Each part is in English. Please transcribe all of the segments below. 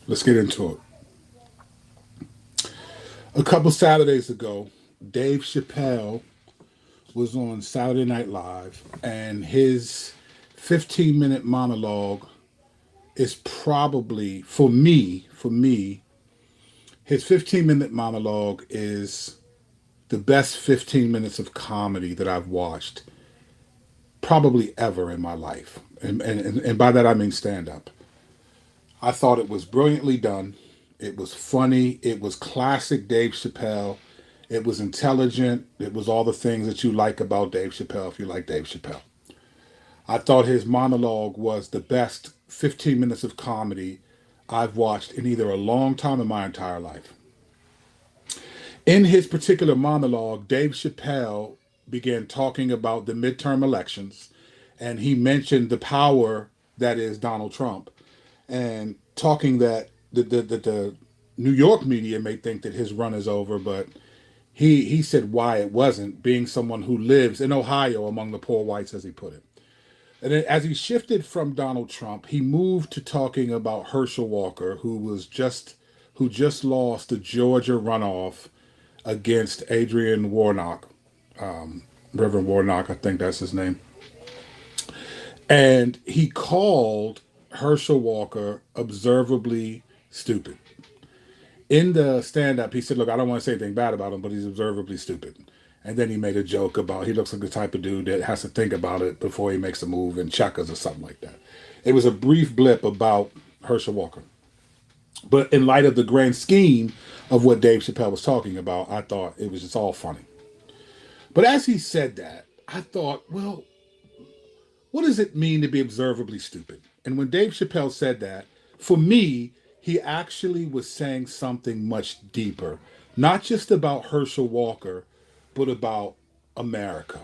Let's get into it. A couple Saturdays ago, Dave Chappelle was on Saturday Night Live, and his 15-minute monologue is probably, for me, his 15-minute monologue is the best 15 minutes of comedy that I've watched probably ever in my life. And by that I mean stand up. I thought it was brilliantly done. It was funny. It was classic Dave Chappelle. It was intelligent. It was all the things that you like about Dave Chappelle if you like Dave Chappelle. I thought his monologue was the best 15 minutes of comedy I've watched in either a long time or my entire life. In his particular monologue, Dave Chappelle began talking about the midterm elections, and he mentioned the power that is Donald Trump, and talking that the New York media may think that his run is over, but he said why it wasn't, being someone who lives in Ohio among the poor whites, as he put it. And then as he shifted from Donald Trump, he moved to talking about Hershael Walker, who just lost the Georgia runoff against Adrian Warnock, Reverend Warnock, I think that's his name. And he called Hershael Walker observably stupid. In the stand up, he said, look, I don't want to say anything bad about him, but he's observably stupid. And then he made a joke about he looks like the type of dude that has to think about it before he makes a move in checkers or something like that. It was a brief blip about Hershael Walker. But in light of the grand scheme of what Dave Chappelle was talking about, I thought it was just all funny. But as he said that, I thought, well, what does it mean to be observably stupid? And when Dave Chappelle said that, for me, he actually was saying something much deeper, not just about Hershael Walker, but about America.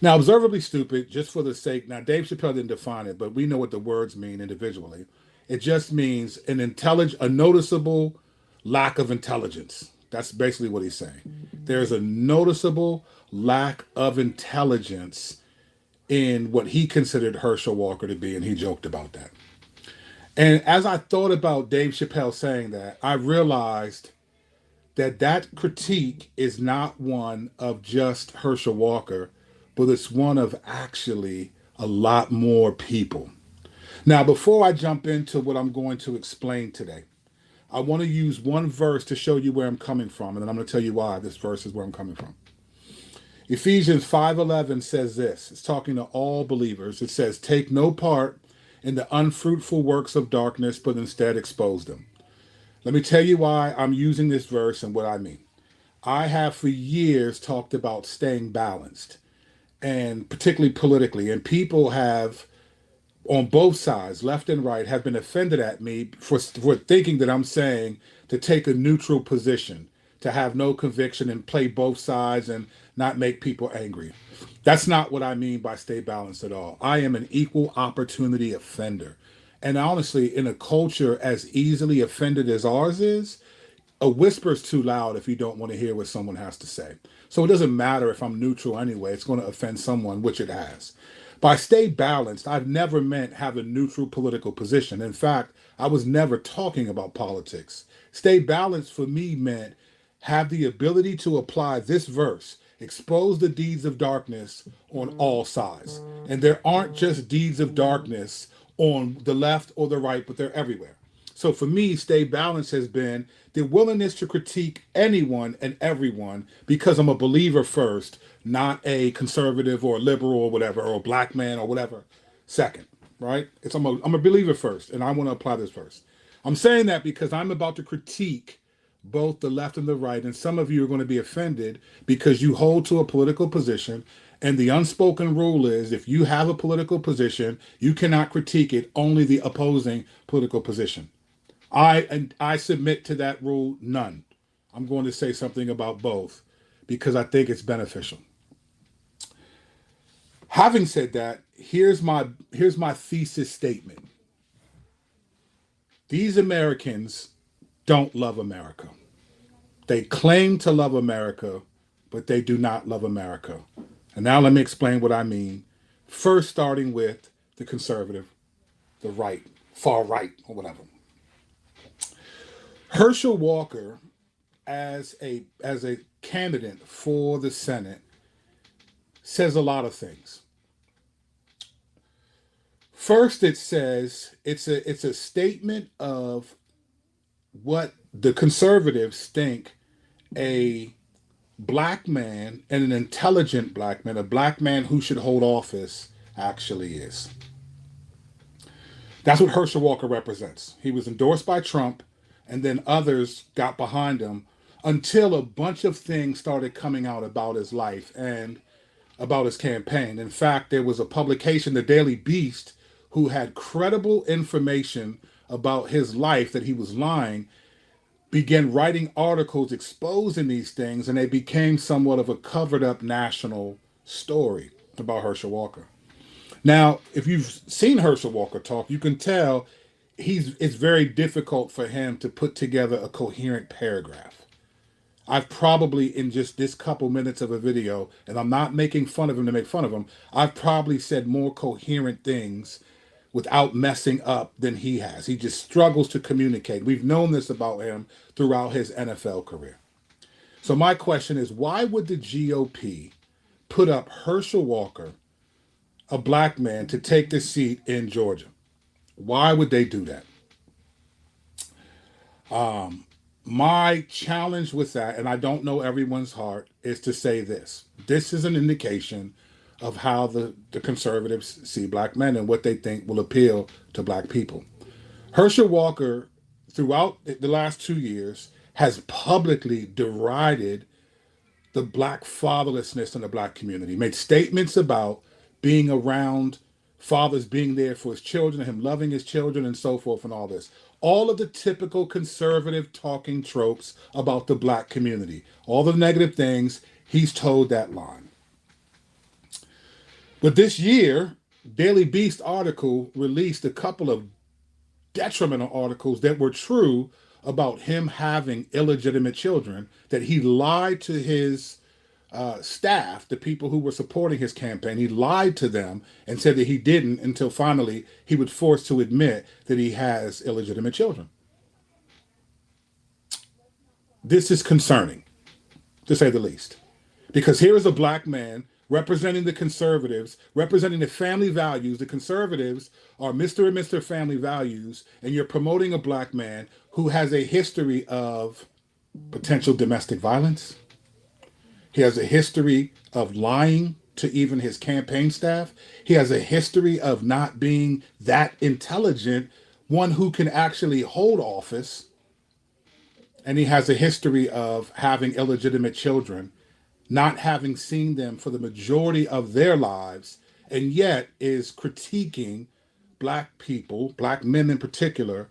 Now, observably stupid, just for the sake, now Dave Chappelle didn't define it, but we know what the words mean individually. It just means a noticeable lack of intelligence. That's basically what he's saying. There's a noticeable lack of intelligence in what he considered Hershael Walker to be, and he joked about that. And as I thought about Dave Chappelle saying that, I realized that that critique is not one of just Hershael Walker, but it's one of actually a lot more people. Now, before I jump into what I'm going to explain today, I want to use one verse to show you where I'm coming from, and then I'm going to tell you why this verse is where I'm coming from. Ephesians 5:11 says this. It's talking to all believers. It says, "Take no part in the unfruitful works of darkness, but instead expose them." Let me tell you why I'm using this verse and what I mean. I have for years talked about staying balanced, and particularly politically, and people have on both sides, left and right, have been offended at me for thinking that I'm saying to take a neutral position, to have no conviction and play both sides and not make people angry. That's not what I mean by stay balanced at all. I am an equal opportunity offender. And honestly, in a culture as easily offended as ours is, a whisper is too loud if you don't want to hear what someone has to say. So it doesn't matter if I'm neutral anyway, it's going to offend someone, which it has. By stay balanced, I've never meant have a neutral political position. In fact, I was never talking about politics. Stay balanced for me meant have the ability to apply this verse, expose the deeds of darkness on all sides. And there aren't just deeds of darkness on the left or the right, but they're everywhere. So for me, stay balanced has been the willingness to critique anyone and everyone because I'm a believer first, not a conservative or a liberal or whatever, or a black man or whatever second, right? I'm a believer first, and I want to apply this first. I'm saying that because I'm about to critique both the left and the right, and some of you are going to be offended because you hold to a political position. And the unspoken rule is if you have a political position, you cannot critique it, only the opposing political position. I submit to that rule, none. I'm going to say something about both because I think it's beneficial. Having said that, here's my thesis statement. These Americans don't love America. They claim to love America, but they do not love America. And now let me explain what I mean. First, starting with the conservative, the right, far right, or whatever. Herschel Walker, as a candidate for the Senate, says a lot of things. First, it says it's a statement of what the conservatives think a black man, and an intelligent black man, a black man who should hold office, actually is. That's what Herschel Walker represents. He was endorsed by Trump, and then others got behind him until a bunch of things started coming out about his life and about his campaign. In fact, there was a publication, the Daily Beast, who had credible information about his life that he was lying, began writing articles exposing these things, and they became somewhat of a covered up national story about Herschel Walker. Now, if you've seen Herschel Walker talk, you can tell it's very difficult for him to put together a coherent paragraph. I've probably, in just this couple minutes of a video, and I'm not making fun of him to make fun of him, I've probably said more coherent things without messing up than he has. He just struggles to communicate. We've known this about him throughout his NFL career. So my question is, why would the GOP put up Herschel Walker, a black man, to take the seat in Georgia? Why would they do that? My challenge with that, and I don't know everyone's heart, is to say this. This is an indication of how the conservatives see black men and what they think will appeal to black people. Herschel Walker, throughout the last 2 years, has publicly derided the black fatherlessness in the black community, made statements about being around fathers, being there for his children, him loving his children, and so forth, and all this. All of the typical conservative talking tropes about the black community, all the negative things, he's told that line. But this year, Daily Beast article released a couple of detrimental articles that were true about him having illegitimate children, that he lied to his staff, the people who were supporting his campaign. He lied to them and said that he didn't, until finally he was forced to admit that he has illegitimate children. This is concerning, to say the least, because here is a black man representing the conservatives, representing the family values. The conservatives are Mr. and Mr. Family Values, and you're promoting a black man who has a history of potential domestic violence. He has a history of lying to even his campaign staff. He has a history of not being that intelligent, one who can actually hold office. And he has a history of having illegitimate children, not having seen them for the majority of their lives, and yet is critiquing black people, black men in particular,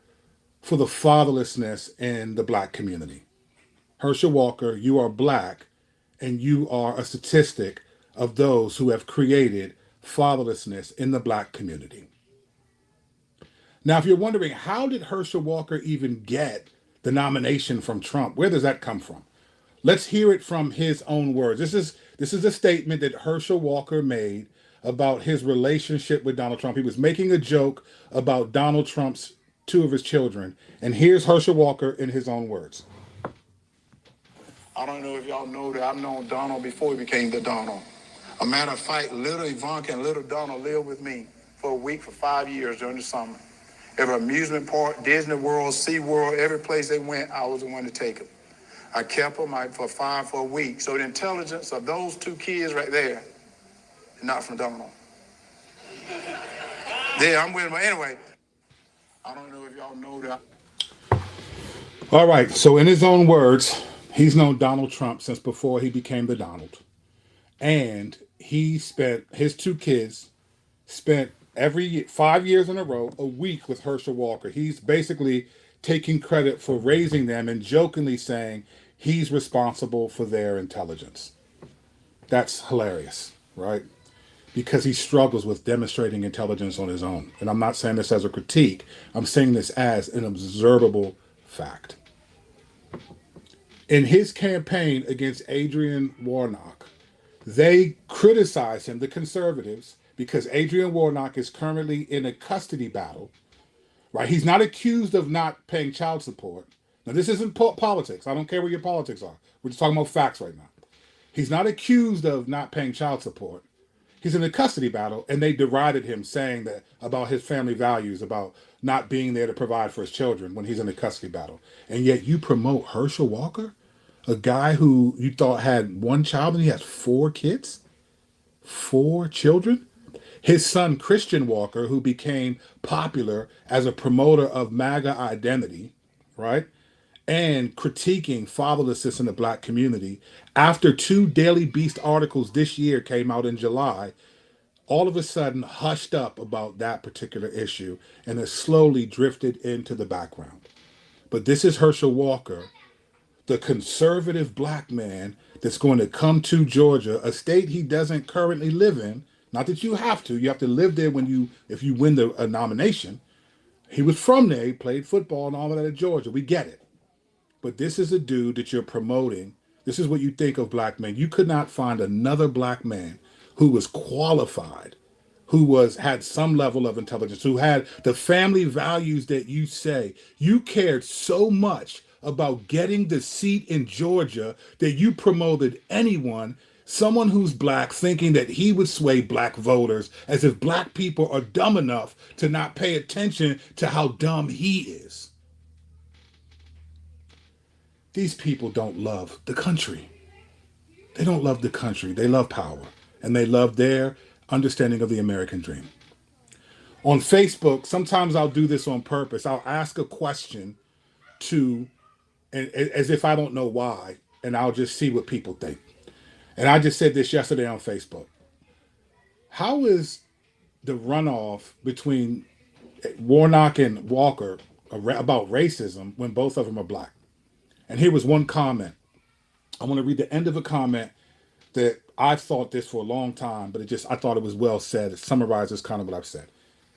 for the fatherlessness in the black community. Herschel Walker, you are black, and you are a statistic of those who have created fatherlessness in the black community. Now, if you're wondering, how did Herschel Walker even get the nomination from Trump? Where does that come from? Let's hear it from his own words. This is a statement that Herschel Walker made about his relationship with Donald Trump. He was making a joke about Donald Trump's two of his children. And here's Herschel Walker in his own words. I don't know if y'all know that I've known Donald before he became the Donald. A matter of fact, little Ivanka and little Donald lived with me for a week for 5 years during the summer. Every amusement park, Disney World, SeaWorld, every place they went, I was the one to take them. I kept them for a week. So the intelligence of those two kids right there, not from Donald. Yeah, I'm with him. Anyway, I don't know if y'all know that. All right, so in his own words, he's known Donald Trump since before he became the Donald. And his two kids spent every 5 years in a row, a week with Herschel Walker. He's basically taking credit for raising them and jokingly saying he's responsible for their intelligence. That's hilarious, right? Because he struggles with demonstrating intelligence on his own. And I'm not saying this as a critique. I'm saying this as an observable fact. In his campaign against Adrian Warnock, they criticized him, the conservatives, because Adrian Warnock is currently in a custody battle, right? He's not accused of not paying child support, Now, this isn't politics. I don't care what your politics are. We're just talking about facts right now. He's not accused of not paying child support. He's in a custody battle, and they derided him, saying that about his family values, about not being there to provide for his children when he's in a custody battle. And yet you promote Hershael Walker, a guy who you thought had one child and he has four kids, four children. His son, Christian Walker, who became popular as a promoter of MAGA identity, right? And critiquing fatherlessness in the black community. After two Daily Beast articles this year came out in July, all of a sudden hushed up about that particular issue and has slowly drifted into the background. But this is Hershael Walker, the conservative black man that's going to come to Georgia, a state he doesn't currently live in. Not that you have to live there when you if you win the nomination. He was from there, he played football and all of that at Georgia. We get it. But this is a dude that you're promoting. This is what you think of black men. You could not find another black man who was qualified, who was had some level of intelligence, who had the family values that you say. You cared so much about getting the seat in Georgia that you promoted anyone, someone who's black, thinking that he would sway black voters, as if black people are dumb enough to not pay attention to how dumb he is. These people don't love the country. They don't love the country. They love power. And they love their understanding of the American dream. On Facebook, sometimes I'll do this on purpose. I'll ask a question to, and as if I don't know why, and I'll just see what people think. And I just said this yesterday on Facebook. How is the runoff between Warnock and Walker about racism when both of them are black? And here was one comment. I want to read the end of a comment that I've thought this for a long time, but I thought it was well said. It summarizes kind of what I've said.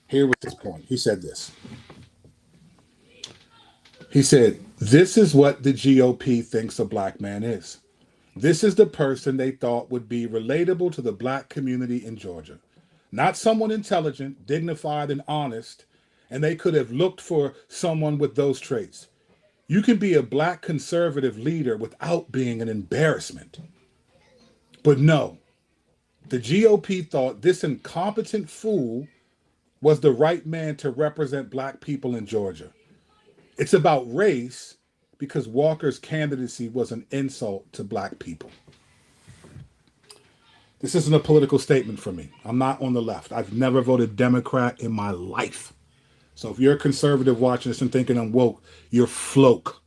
Here was his point. He said this. He said, "This is what the GOP thinks a black man is. This is the person they thought would be relatable to the black community in Georgia. Not someone intelligent, dignified, and honest, and they could have looked for someone with those traits. You can be a black conservative leader without being an embarrassment. But no, the GOP thought this incompetent fool was the right man to represent black people in Georgia. It's about race because Walker's candidacy was an insult to black people." This isn't a political statement for me. I'm not on the left. I've never voted Democrat in my life. So if you're a conservative watching this and thinking I'm woke, you're floke.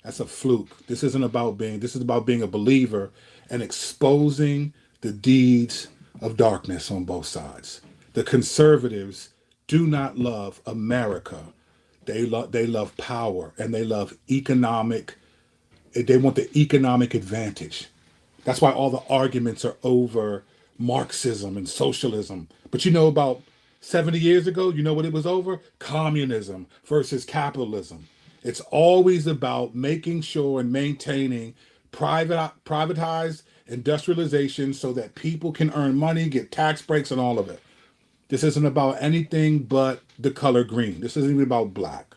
That's a fluke. This is about being a believer and exposing the deeds of darkness on both sides. The conservatives do not love America. They love power, and they love they want the economic advantage. That's why all the arguments are over Marxism and socialism. But about 70 years ago, you know what it was over? Communism versus capitalism. It's always about making sure and maintaining privatized industrialization so that people can earn money, get tax breaks, and all of it. This isn't about anything but the color green. This isn't even about black.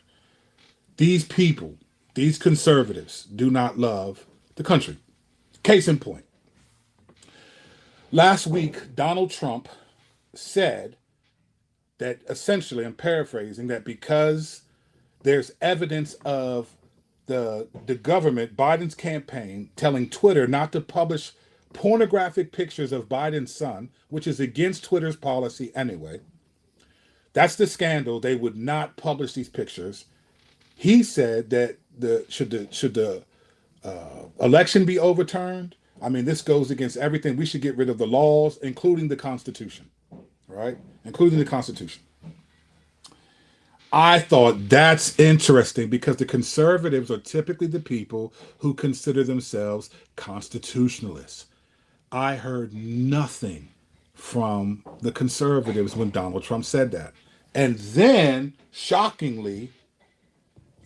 These people, these conservatives, do not love the country. Case in point. Last week, Donald Trump said that essentially, I'm paraphrasing, that because there's evidence of the government, Biden's campaign, telling Twitter not to publish pornographic pictures of Biden's son, which is against Twitter's policy anyway. That's the scandal. They would not publish these pictures. He said that should the election be overturned? I mean, this goes against everything. We should get rid of the laws, including the Constitution, right? Including the Constitution. I thought that's interesting because the conservatives are typically the people who consider themselves constitutionalists. I heard nothing from the conservatives when Donald Trump said that. And then, shockingly,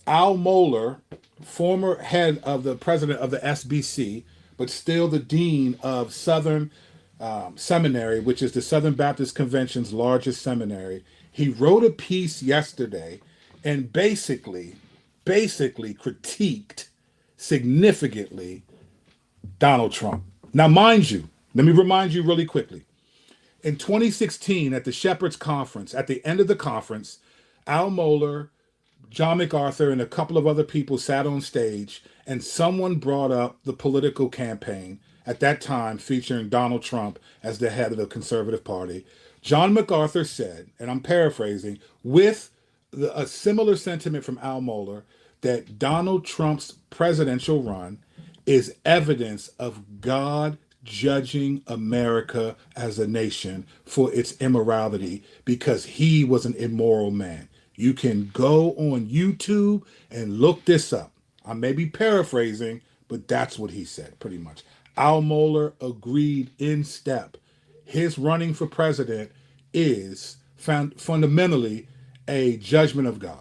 Al Mohler, former head of the president of the SBC, but still the dean of Southern Seminary, which is the Southern Baptist Convention's largest seminary, he wrote a piece yesterday, and basically basically critiqued significantly Donald Trump. Now, mind you, let me remind you really quickly. In 2016, at the Shepherd's Conference, at the end of the conference, Al Mohler, John MacArthur, and a couple of other people sat on stage, and someone brought up the political campaign at that time featuring Donald Trump as the head of the Conservative Party. John MacArthur said, and I'm paraphrasing, with a similar sentiment from Al Mohler, that Donald Trump's presidential run is evidence of God judging America as a nation for its immorality because he was an immoral man. You can go on YouTube and look this up. I may be paraphrasing, but that's what he said pretty much. Al Mohler agreed in step. His running for president is fundamentally a judgment of God.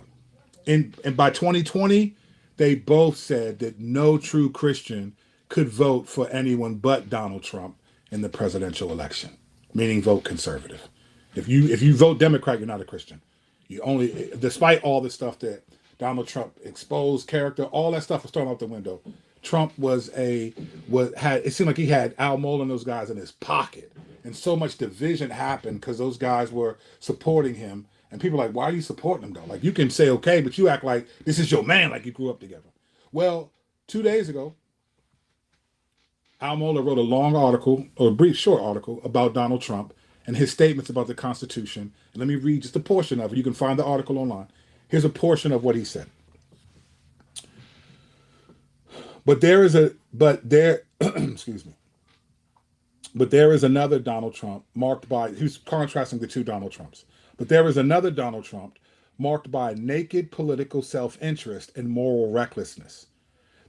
And by 2020, they both said that no true Christian could vote for anyone but Donald Trump in the presidential election, meaning vote conservative. If you vote Democrat, you're not a Christian. You only, despite all the stuff that Donald Trump exposed, character, all that stuff was thrown out the window. Trump had it seemed like he had Al Mohler and those guys in his pocket, and so much division happened because those guys were supporting him. And people are like, why are you supporting him though? Like, you can say okay, but you act like this is your man, like you grew up together. Well, 2 days ago, Al Mohler wrote a long article, or a brief, short article, about Donald Trump and his statements about the Constitution. And let me read just a portion of it. You can find the article online. Here's a portion of what he said. Excuse me. But there is another Donald Trump marked by, he's contrasting the two Donald Trumps. But there is another Donald Trump marked by naked political self-interest and moral recklessness.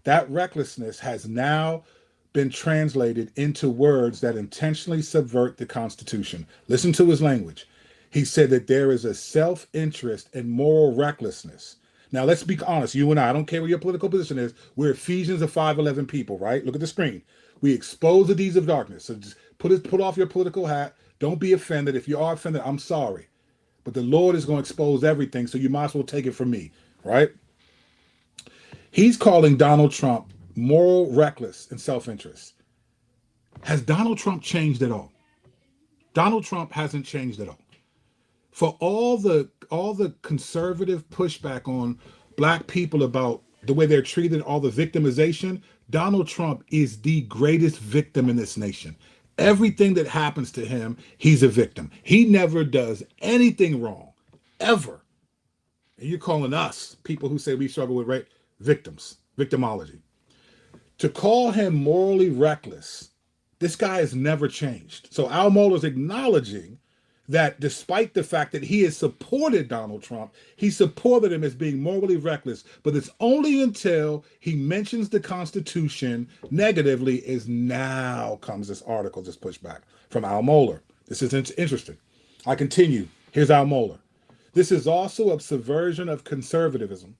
That recklessness has now been translated into words that intentionally subvert the Constitution. Listen to his language. He said that there is a self-interest and moral recklessness. Now, let's be honest, you and I don't care what your political position is, we're Ephesians of 5:11 people, right? Look at the screen. We expose the deeds of darkness. So just put off your political hat. Don't be offended. If you are offended, I'm sorry. But the Lord is going to expose everything, so you might as well take it from me, right? He's calling Donald Trump moral, reckless, and self-interest. Has Donald Trump changed at all? Donald Trump hasn't changed at all. For all the conservative pushback on black people about the way they're treated, all the victimization, Donald Trump is the greatest victim in this nation. Everything that happens to him, he's a victim. He never does anything wrong, ever. And you're calling us, people who say we struggle with rape, victims, victimology. To call him morally reckless, this guy has never changed. So Al Mohler's acknowledging that despite the fact that he has supported Donald Trump, he supported him as being morally reckless, but it's only until he mentions the Constitution negatively is now comes this article, this pushback from Al Mohler. This is interesting. I continue. Here's Al Mohler. This is also a subversion of conservatism.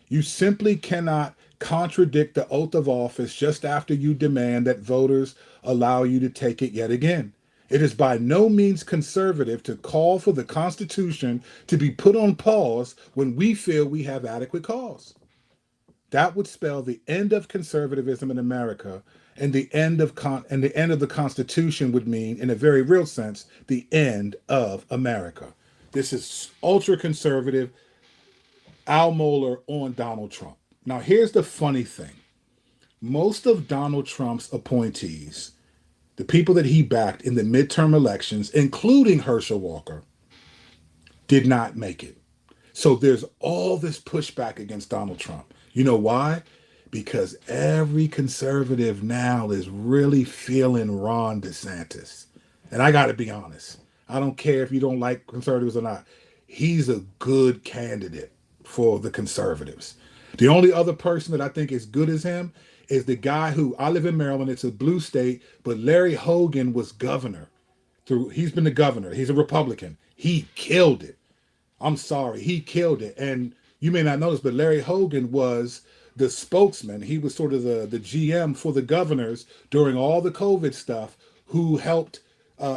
You simply cannot contradict the oath of office just after you demand that voters allow you to take it yet again. It is by no means conservative to call for the Constitution to be put on pause when we feel we have adequate cause. That would spell the end of conservatism in America, and the end of the Constitution would mean, in a very real sense, the end of America. This is ultra conservative Al Mohler on Donald Trump. Now, here's the funny thing. Most of Donald Trump's appointees, the people that he backed in the midterm elections, including Hershael Walker, did not make it. So there's all this pushback against Donald Trump. You know why? Because every conservative now is really feeling Ron DeSantis. And I got to be honest. I don't care if you don't like conservatives or not. He's a good candidate for the conservatives. The only other person that I think is good as him is the guy who, I live in Maryland, it's a blue state, but Larry Hogan was governor. He's been the governor. He's a Republican. He killed it. I'm sorry, he killed it. And you may not know this, but Larry Hogan was the spokesman. He was sort of the GM for the governors during all the COVID stuff who helped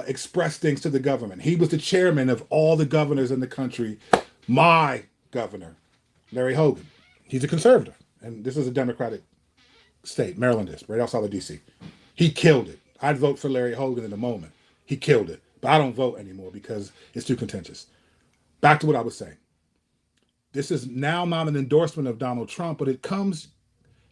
express things to the government. He was the chairman of all the governors in the country. My governor, Larry Hogan. He's a conservative, and this is a Democratic state. Maryland is right outside of D.C. He killed it. I'd vote for Larry Hogan in a moment. He killed it, but I don't vote anymore because it's too contentious. Back to what I was saying. This is now not an endorsement of Donald Trump, but it comes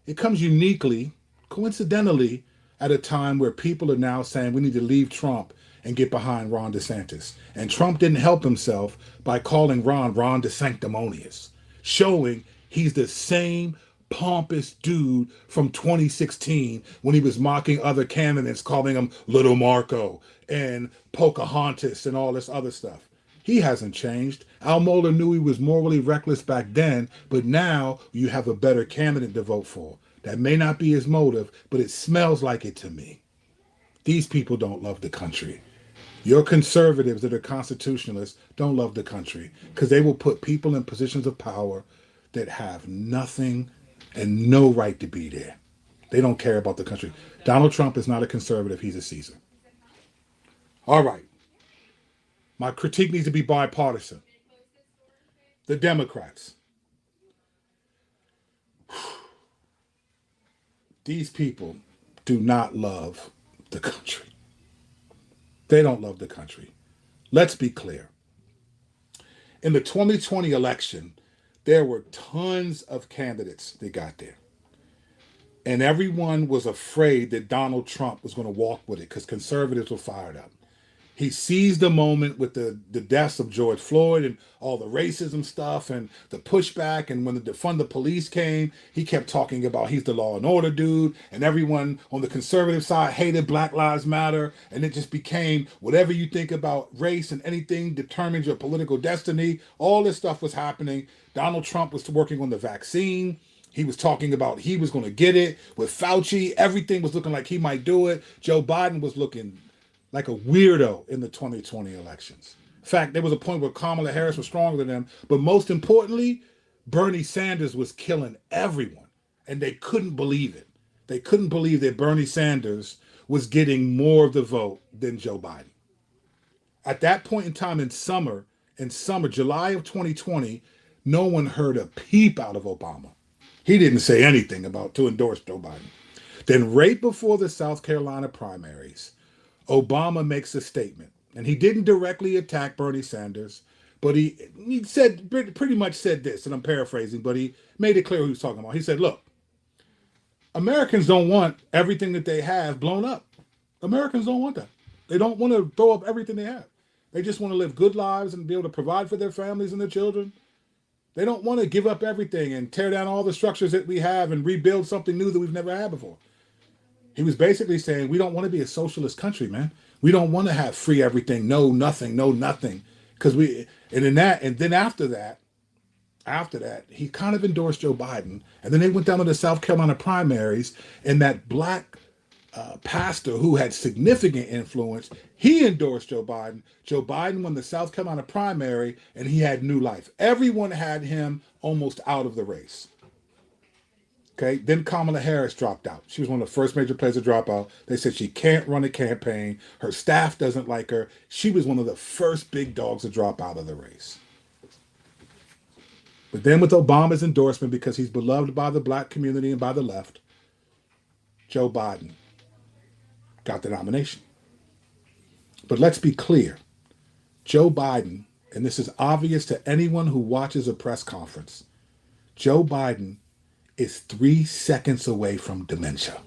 uniquely, coincidentally, at a time where people are now saying we need to leave Trump and get behind Ron DeSantis. And Trump didn't help himself by calling Ron DeSanctimonious, showing he's the same pompous dude from 2016 when he was mocking other candidates, calling him Little Marco and Pocahontas and all this other stuff. He hasn't changed. Al Mohler knew he was morally reckless back then, but now you have a better candidate to vote for. That may not be his motive, but it smells like it to me. These people don't love the country. Your conservatives that are constitutionalists don't love the country because they will put people in positions of power that have nothing and no right to be there. They don't care about the country. Donald Trump is not a conservative. He's a Caesar. All right. My critique needs to be bipartisan. The Democrats. These people do not love the country. They don't love the country. Let's be clear. In the 2020 election, there were tons of candidates that got there. And everyone was afraid that Donald Trump was going to walk with it because conservatives were fired up. He seized the moment with the deaths of George Floyd and all the racism stuff and the pushback. And when the defund the police came, he kept talking about he's the law and order dude. And everyone on the conservative side hated Black Lives Matter. And it just became whatever you think about race and anything determines your political destiny. All this stuff was happening. Donald Trump was working on the vaccine. He was talking about he was going to get it with Fauci. Everything was looking like he might do it. Joe Biden was looking like a weirdo in the 2020 elections. In fact, there was a point where Kamala Harris was stronger than him. But most importantly, Bernie Sanders was killing everyone. And they couldn't believe it. They couldn't believe that Bernie Sanders was getting more of the vote than Joe Biden. At that point in time in summer, July of 2020, no one heard a peep out of Obama. He didn't say anything about to endorse Joe Biden. Then right before the South Carolina primaries, Obama makes a statement, and he didn't directly attack Bernie Sanders, but he said pretty much said this, and I'm paraphrasing, but he made it clear who he was talking about. He said, look, Americans don't want everything that they have blown up. Americans don't want that. They don't want to throw up everything they have. They just want to live good lives and be able to provide for their families and their children. They don't want to give up everything and tear down all the structures that we have and rebuild something new that we've never had before. He was basically saying, we don't want to be a socialist country, man. We don't want to have free everything, no nothing. Because then after that, he kind of endorsed Joe Biden. And then they went down to the South Carolina primaries, and that black pastor who had significant influence, he endorsed Joe Biden. Joe Biden won the South Carolina primary, and he had new life. Everyone had him almost out of the race. Okay, then Kamala Harris dropped out. She was one of the first major players to drop out. They said she can't run a campaign. Her staff doesn't like her. She was one of the first big dogs to drop out of the race. But then with Obama's endorsement, because he's beloved by the black community and by the left, Joe Biden got the nomination. But let's be clear. Joe Biden, and this is obvious to anyone who watches a press conference, Joe Biden is 3 seconds away from dementia.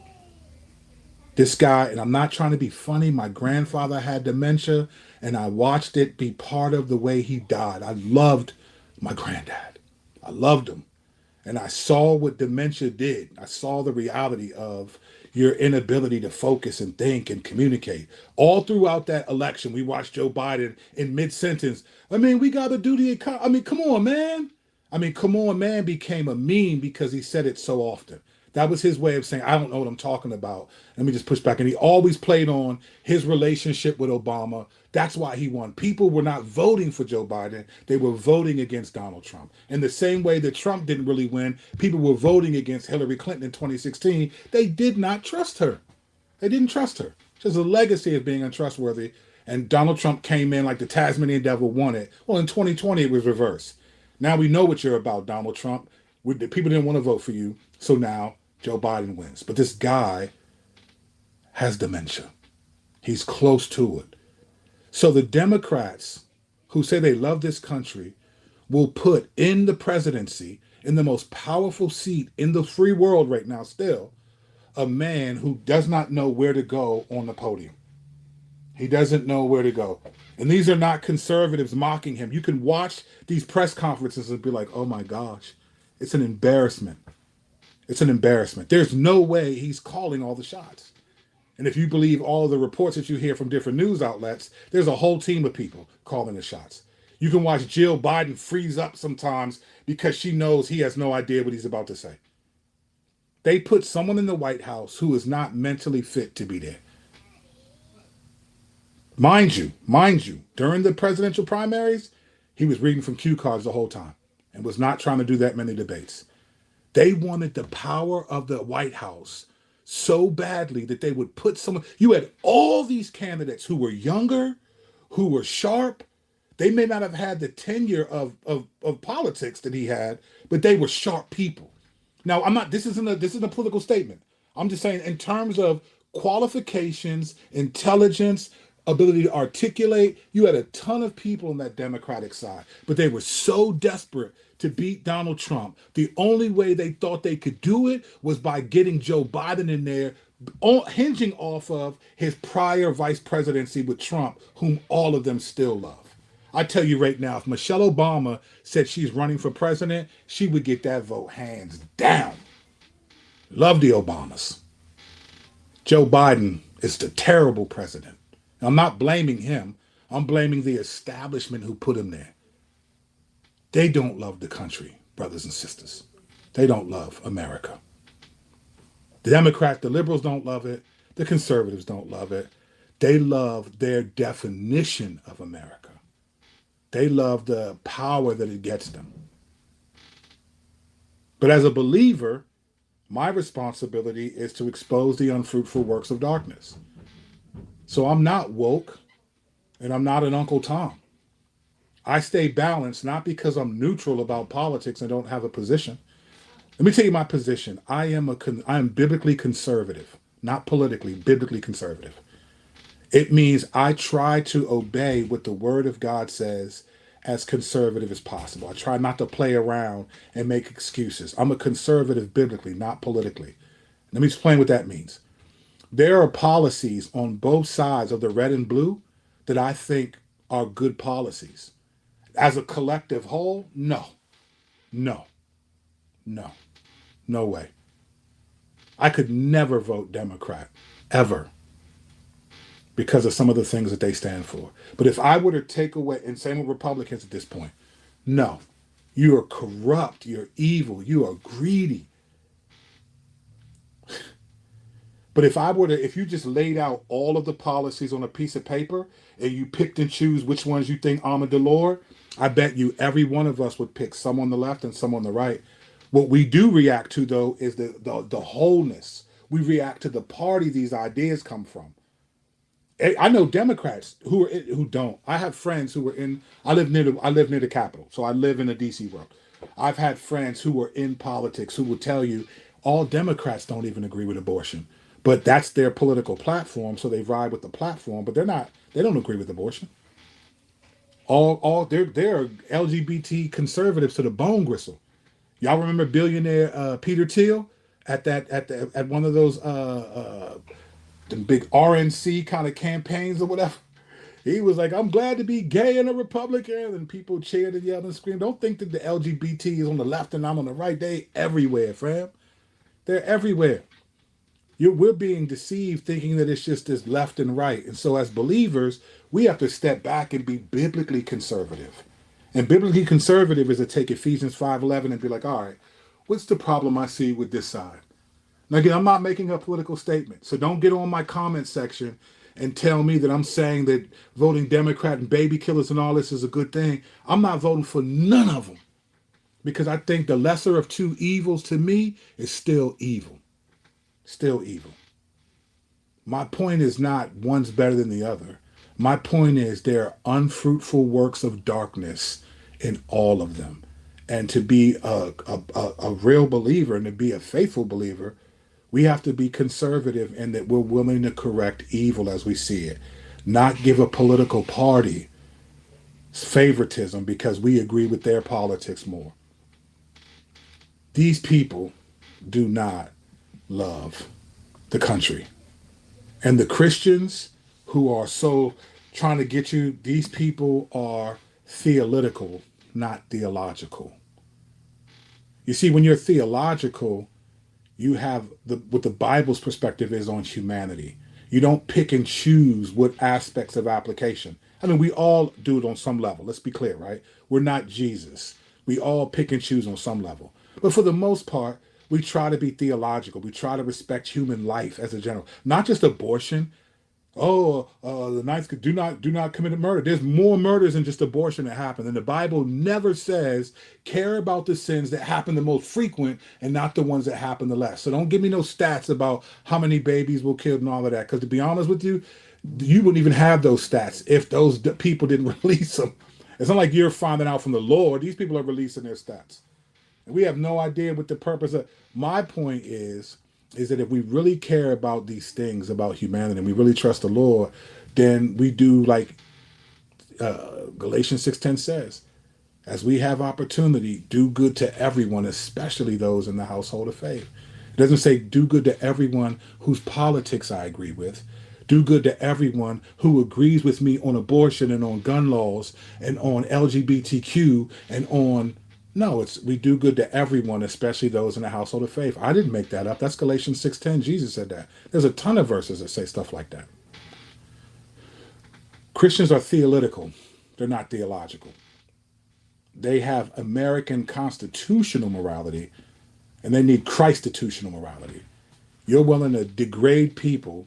This guy, and I'm not trying to be funny, my grandfather had dementia, and I watched it be part of the way he died. I loved my granddad. I loved him. And I saw what dementia did. I saw the reality of your inability to focus and think and communicate. All throughout that election, we watched Joe Biden in mid-sentence. We got to do the economy. Come on, man. Come on, man became a meme because he said it so often. That was his way of saying, I don't know what I'm talking about. Let me just push back. And he always played on his relationship with Obama. That's why he won. People were not voting for Joe Biden. They were voting against Donald Trump. In the same way that Trump didn't really win, people were voting against Hillary Clinton in 2016. They did not trust her. They didn't trust her. She has a legacy of being untrustworthy. And Donald Trump came in like the Tasmanian devil won it. Well, in 2020, it was reversed. Now we know what you're about, Donald Trump. The people didn't want to vote for you, so now Joe Biden wins. But this guy has dementia. He's close to it. So the Democrats who say they love this country will put in the presidency, in the most powerful seat in the free world right now, still, a man who does not know where to go on the podium. He doesn't know where to go. And these are not conservatives mocking him. You can watch these press conferences and be like, oh my gosh, it's an embarrassment. It's an embarrassment. There's no way he's calling all the shots. And if you believe all of the reports that you hear from different news outlets, there's a whole team of people calling the shots. You can watch Jill Biden freeze up sometimes because she knows he has no idea what he's about to say. They put someone in the White House who is not mentally fit to be there. Mind you, during the presidential primaries, he was reading from cue cards the whole time and was not trying to do that many debates. They wanted the power of the White House so badly that they would put someone. You had all these candidates who were younger, who were sharp. They may not have had the tenure of politics that he had, but they were sharp people. Now, I'm not. This isn't a political statement. I'm just saying in terms of qualifications, intelligence, ability to articulate. You had a ton of people on that Democratic side, but they were so desperate to beat Donald Trump. The only way they thought they could do it was by getting Joe Biden in there, hinging off of his prior vice presidency with Trump, whom all of them still love. I tell you right now, if Michelle Obama said she's running for president, she would get that vote hands down. Love the Obamas. Joe Biden is the terrible president. I'm not blaming him. I'm blaming the establishment who put him there. They don't love the country, brothers and sisters. They don't love America. The Democrats, the liberals don't love it. The conservatives don't love it. They love their definition of America. They love the power that it gets them. But as a believer, my responsibility is to expose the unfruitful works of darkness. So I'm not woke and I'm not an Uncle Tom. I stay balanced not because I'm neutral about politics and don't have a position. Let me tell you my position. I am biblically conservative, not politically, biblically conservative. It means I try to obey what the Word of God says as conservative as possible. I try not to play around and make excuses. I'm a conservative biblically, not politically. Let me explain what that means. There are policies on both sides of the red and blue that I think are good policies. As a collective whole, no, no, no, no way. I could never vote Democrat, ever, because of some of the things that they stand for. But if I were to take away, and same with Republicans at this point, no, you are corrupt, you're evil, you are greedy. But if you just laid out all of the policies on a piece of paper and you picked and choose which ones you think armor the Lord, I bet you every one of us would pick some on the left and some on the right. What we do react to though is the wholeness. We react to the party these ideas come from. I know Democrats who don't. I have friends who were in. I live near the Capitol, so I live in the D.C. world. I've had friends who were in politics who will tell you all Democrats don't even agree with abortion, but that's their political platform, so they ride with the platform. But they're not. They don't agree with abortion. They're LGBT conservatives to the bone gristle. Y'all remember billionaire Peter Thiel at one of those the big RNC kind of campaigns or whatever. He was like, I'm glad to be gay and a Republican. And people cheered and yelled and screamed. Don't think that the LGBT is on the left and I'm on the right. They everywhere, fam. They're everywhere. We're being deceived thinking that it's just this left and right. And so as believers, we have to step back and be biblically conservative. And biblically conservative is to take Ephesians 5:11 and be like, all right, what's the problem I see with this side? Now, again, I'm not making a political statement, so don't get on my comment section and tell me that I'm saying that voting Democrat and baby killers and all this is a good thing. I'm not voting for none of them because I think the lesser of two evils to me is still evil. Still evil. My point is not one's better than the other. My point is there are unfruitful works of darkness in all of them. And to be a real believer and to be a faithful believer, we have to be conservative in that we're willing to correct evil as we see it, not give a political party favoritism because we agree with their politics more. These people do not love the country. And the Christians who are so trying to get you, these people are theological, not theological. You see, when you're theological, you have what the Bible's perspective is on humanity. You don't pick and choose what aspects of application. I mean, we all do it on some level. Let's be clear, right? We're not Jesus. We all pick and choose on some level. But for the most part, we try to be theological. We try to respect human life as a general, not just abortion. Oh, the ninth do not commit murder. There's more murders than just abortion that happen, and the Bible never says care about the sins that happen the most frequent and not the ones that happen the less. So don't give me no stats about how many babies were killed and all of that, because to be honest with you, you wouldn't even have those stats if those people didn't release them. It's not like you're finding out from the Lord. These people are releasing their stats. And we have no idea what the purpose of. My point is that if we really care about these things about humanity and we really trust the Lord, then we do like Galatians 6:10 says, as we have opportunity, do good to everyone, especially those in the household of faith. It doesn't say do good to everyone whose politics I agree with. Do good to everyone who agrees with me on abortion and on gun laws and on LGBTQ and on. No, it's we do good to everyone, especially those in the household of faith. I didn't make that up. That's Galatians 6:10. Jesus said that. There's a ton of verses that say stuff like that. Christians are theological. They're not theological. They have American constitutional morality and they need Christitutional morality. You're willing to degrade people,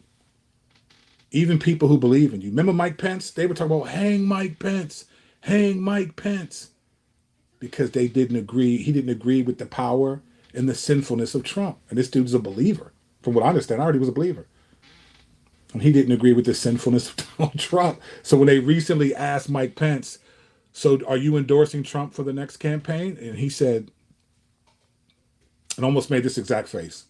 even people who believe in you. Remember Mike Pence? They were talking about hang Mike Pence, hang Mike Pence, because they didn't agree. He didn't agree with the power and the sinfulness of Trump. And this dude's a believer. From what I understand, I already was a believer. And he didn't agree with the sinfulness of Donald Trump. So when they recently asked Mike Pence, so are you endorsing Trump for the next campaign? And he said, and almost made this exact face,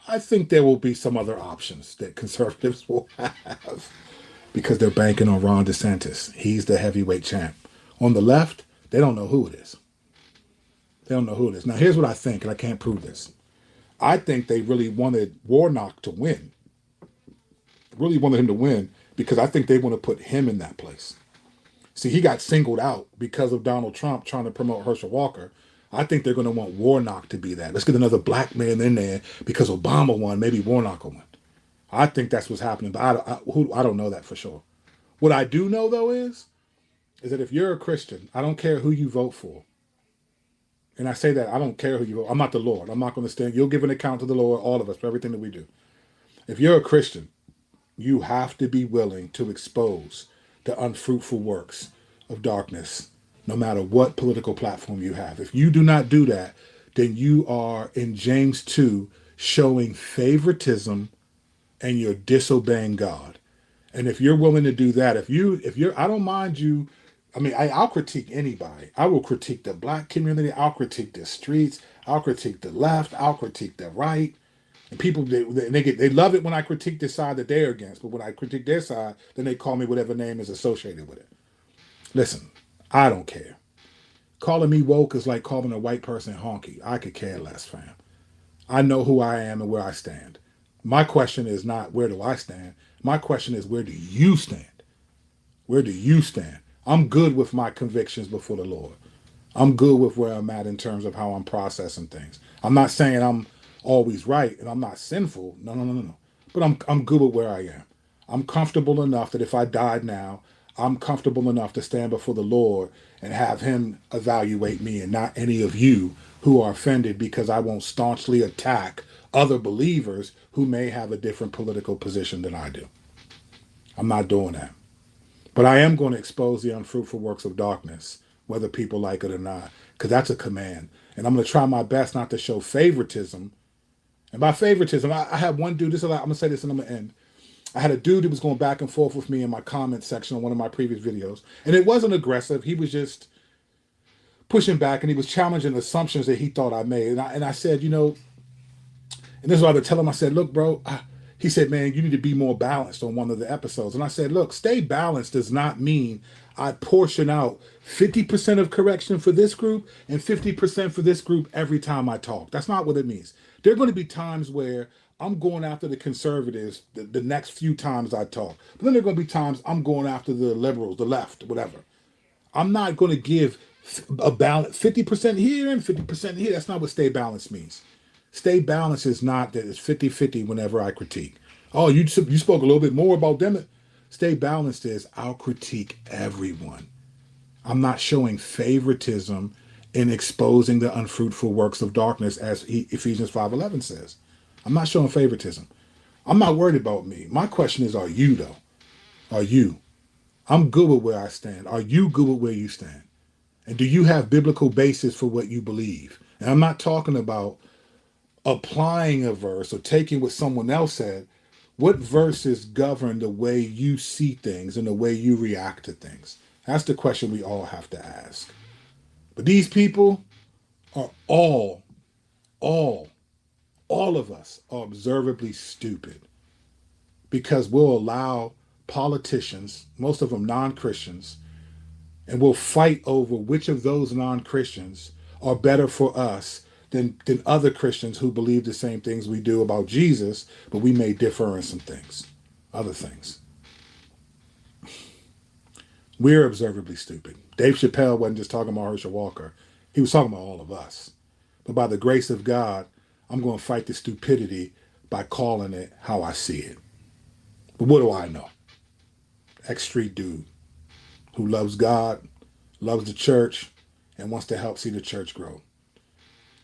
I think there will be some other options that conservatives will have because they're banking on Ron DeSantis. He's the heavyweight champ. On the left, they don't know who it is. They don't know who it is. Now, here's what I think, and I can't prove this. I think they really wanted Warnock to win. Really wanted him to win because I think they want to put him in that place. See, he got singled out because of Donald Trump trying to promote Hershael Walker. I think they're going to want Warnock to be that. Let's get another black man in there because Obama won. Maybe Warnock will win. I think that's what's happening, but I don't know that for sure. What I do know, though, is that if you're a Christian, I don't care who you vote for. And I say that, I don't care who you vote. I'm not the Lord. I'm not going to stand. You'll give an account to the Lord, all of us, for everything that we do. If you're a Christian, you have to be willing to expose the unfruitful works of darkness, no matter what political platform you have. If you do not do that, then you are in James 2 showing favoritism and you're disobeying God. And if you're willing to do that, I don't mind you. I mean, I'll critique anybody. I will critique the black community. I'll critique the streets. I'll critique the left. I'll critique the right. And people, they love it when I critique the side that they're against. But when I critique their side, then they call me whatever name is associated with it. Listen, I don't care. Calling me woke is like calling a white person honky. I could care less, fam. I know who I am and where I stand. My question is not where do I stand. My question is where do you stand? Where do you stand? I'm good with my convictions before the Lord. I'm good with where I'm at in terms of how I'm processing things. I'm not saying I'm always right and I'm not sinful. No, no, no, no, no. But I'm good with where I am. I'm comfortable enough that if I died now, I'm comfortable enough to stand before the Lord and have him evaluate me and not any of you who are offended because I won't staunchly attack other believers who may have a different political position than I do. I'm not doing that. But I am going to expose the unfruitful works of darkness, whether people like it or not, because that's a command. And I'm going to try my best not to show favoritism. And by favoritism, I had one dude, I'm going to say this and I'm going to end. I had a dude who was going back and forth with me in my comment section on one of my previous videos. And it wasn't aggressive. He was just, pushing back, and he was challenging assumptions that he thought I made. And I said, and this is what I would tell him. I said, look, bro, he said, man, you need to be more balanced on one of the episodes. And I said, look, stay balanced does not mean I portion out 50% of correction for this group and 50% for this group every time I talk. That's not what it means. There are going to be times where I'm going after the conservatives the next few times I talk. But then there are going to be times I'm going after the liberals, the left, whatever. I'm not going to give a balance 50% here and 50% here. That's not what stay balanced means. Stay balanced is not that it's 50-50 whenever I critique. Oh, you spoke a little bit more about them. Stay balanced is I'll critique everyone. I'm not showing favoritism in exposing the unfruitful works of darkness, as Ephesians 5:11 says. I'm not showing favoritism. I'm not worried about me. My question is, are you though? Are you? I'm good with where I stand. Are you good with where you stand? And do you have biblical basis for what you believe? And I'm not talking about applying a verse or taking what someone else said. What verses govern the way you see things and the way you react to things? That's the question we all have to ask. But these people are all, all of us are observably stupid because we'll allow politicians, most of them non-Christians, and we'll fight over which of those non-Christians are better for us than other Christians who believe the same things we do about Jesus, but we may differ in some things, other things. We're observably stupid. Dave Chappelle wasn't just talking about Hershael Walker. He was talking about all of us. But by the grace of God, I'm going to fight the stupidity by calling it how I see it. But what do I know? Ex-street dude who loves God, loves the church, and wants to help see the church grow.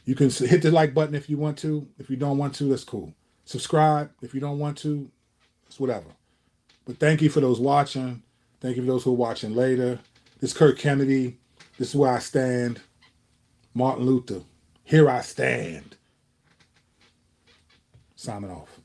You can hit the like button if you want to. If you don't want to, that's cool. Subscribe if you don't want to. It's whatever. But thank you for those watching. Thank you for those who are watching later. This is Kirk Kennedy. This is where I stand. Martin Luther. Here I stand. Signing off.